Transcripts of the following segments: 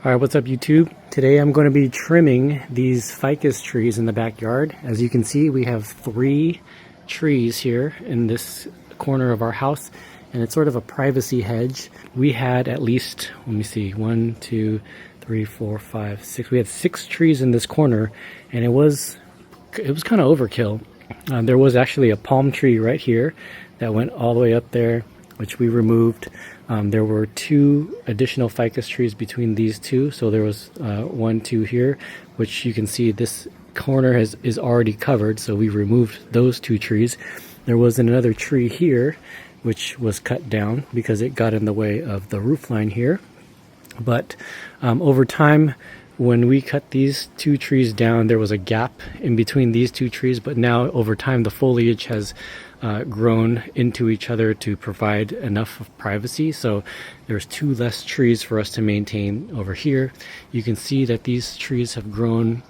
Alright, what's up YouTube? Today I'm going to be trimming these ficus trees in the backyard. As you can see, we have 3 trees here in this corner of our house, and it's sort of a privacy hedge. We had at least, let me see, 1, 2, 3, 4, 5, 6. We had 6 trees in this corner, and it was kind of overkill. There was actually a palm tree right here that went all the way up there, which we removed. There were 2 additional ficus trees between these 2, so there was 1, 2 here, which you can see this corner is already covered, so we removed those 2 trees. There was another tree here which was cut down because it got in the way of the roof line here. But over time, when we cut these 2 trees down, there was a gap in between these 2 trees, but now over time the foliage has grown into each other to provide enough of privacy. So there's 2 less trees for us to maintain over here. You can see that these trees have grown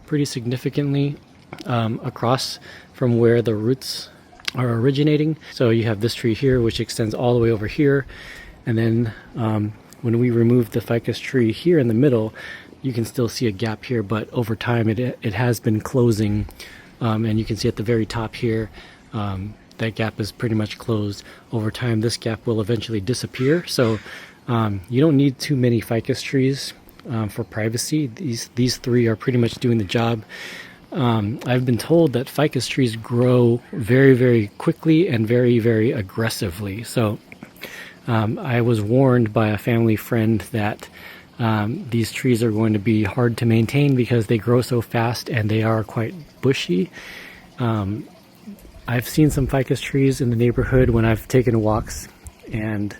pretty significantly across from where the roots are originating. So you have this tree here which extends all the way over here, and then when we remove the ficus tree here in the middle, you can still see a gap here, but over time it has been closing, and you can see at the very top here that gap is pretty much closed. Over time this gap will eventually disappear, so you don't need too many ficus trees for privacy. These 3 are pretty much doing the job. I've been told that ficus trees grow very, very quickly and very, very aggressively. So I was warned by a family friend that these trees are going to be hard to maintain because they grow so fast and they are quite bushy. I've seen some ficus trees in the neighborhood when I've taken walks, and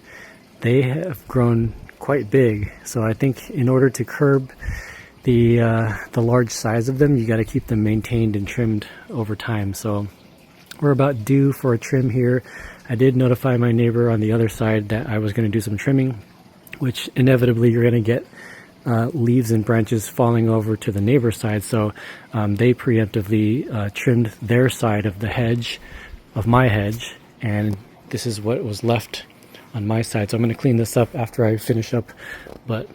they have grown quite big. So I think in order to curb the large size of them, you got to keep them maintained and trimmed over time. So we're about due for a trim here. I did notify my neighbor on the other side that I was going to do some trimming, which inevitably you're going to get leaves and branches falling over to the neighbor's side. So they preemptively trimmed their side of the hedge, of my hedge, and this is what was left on my side. So I'm going to clean this up after I finish up, but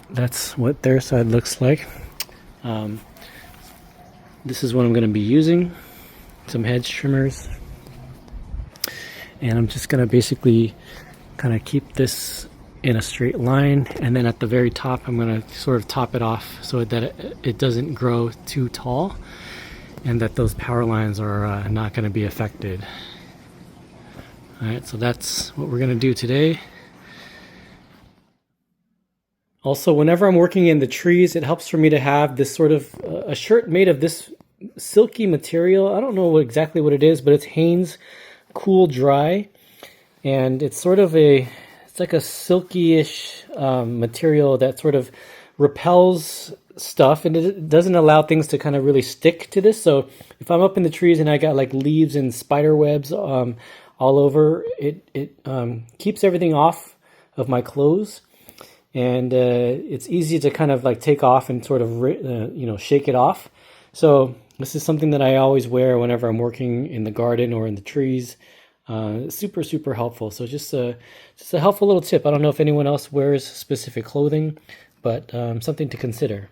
that's what their side looks like. This is what I'm going to be using, some hedge trimmers, and I'm just going to basically kind of keep this in a straight line, and then at the very top I'm going to sort of top it off so that it doesn't grow too tall and that those power lines are not going to be affected. Alright, so that's what we're going to do today. Also, whenever I'm working in the trees, it helps for me to have this sort of a shirt made of this silky material. I don't know exactly what it is, but it's Hanes Cool Dry, and it's sort of it's like a silky-ish material that sort of repels stuff, and it doesn't allow things to kind of really stick to this. So if I'm up in the trees and I got like leaves and spider webs all over, it keeps everything off of my clothes, and it's easy to kind of like take off and sort of shake it off. So this is something that I always wear whenever I'm working in the garden or in the trees. Super helpful. So just a helpful little tip. I don't know if anyone else wears specific clothing, but something to consider.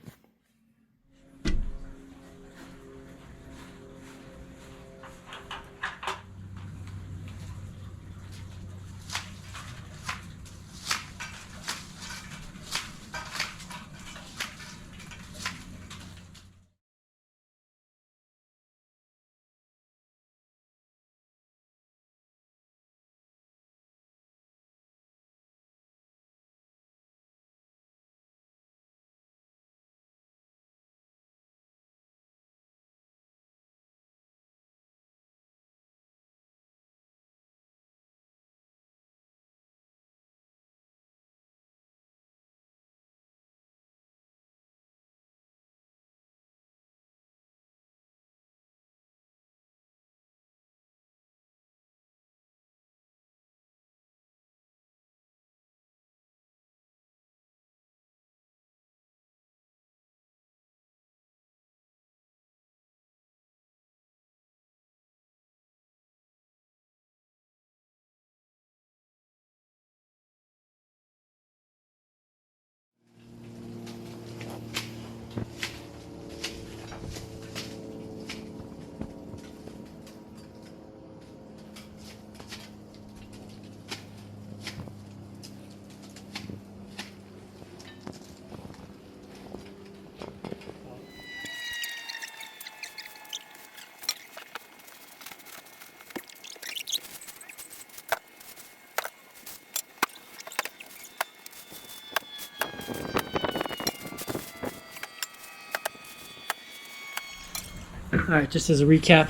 Alright, just as a recap,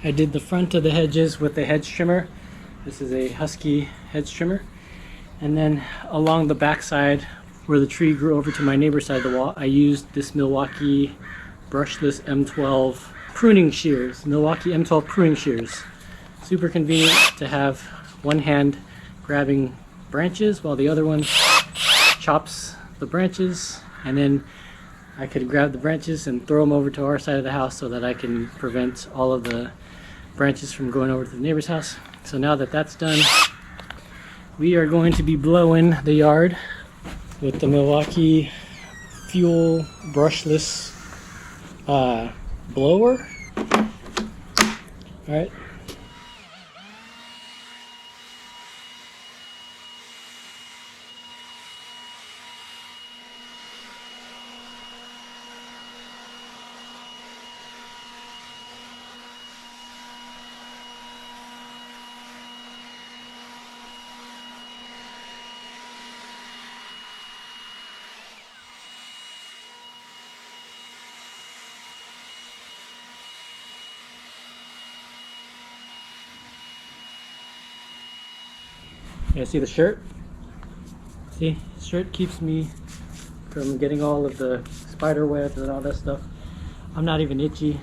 I did the front of the hedges with the hedge trimmer. This is a Husky hedge trimmer. And then along the back side where the tree grew over to my neighbor's side of the wall, I used this Milwaukee brushless M12 pruning shears. Milwaukee M12 pruning shears. Super convenient to have one hand grabbing branches while the other one chops the branches, and then I could grab the branches and throw them over to our side of the house so that I can prevent all of the branches from going over to the neighbor's house. So now that that's done, we are going to be blowing the yard with the Milwaukee fuel brushless blower. All right. Yeah, see the shirt? See, the shirt keeps me from getting all of the spider webs and all that stuff. I'm not even itchy.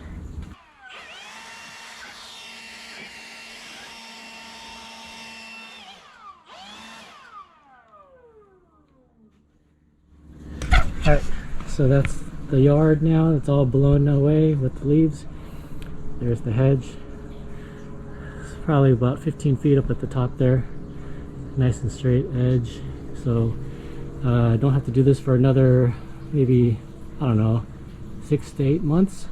Alright, so that's the yard now. It's all blown away with the leaves. There's the hedge. It's probably about 15 feet up at the top there. Nice and straight edge. So I don't have to do this for another maybe, I don't know, 6 to 8 months.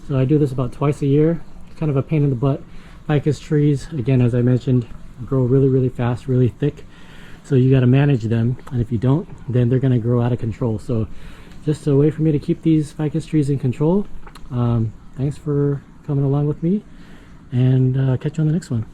So I do this about twice a year. It's kind of a pain in the butt. Ficus trees, again, as I mentioned, grow really fast, really thick. So you got to manage them, and if you don't, then they're going to grow out of control. So just a way for me to keep these ficus trees in control. Thanks for coming along with me, and catch you on the next one.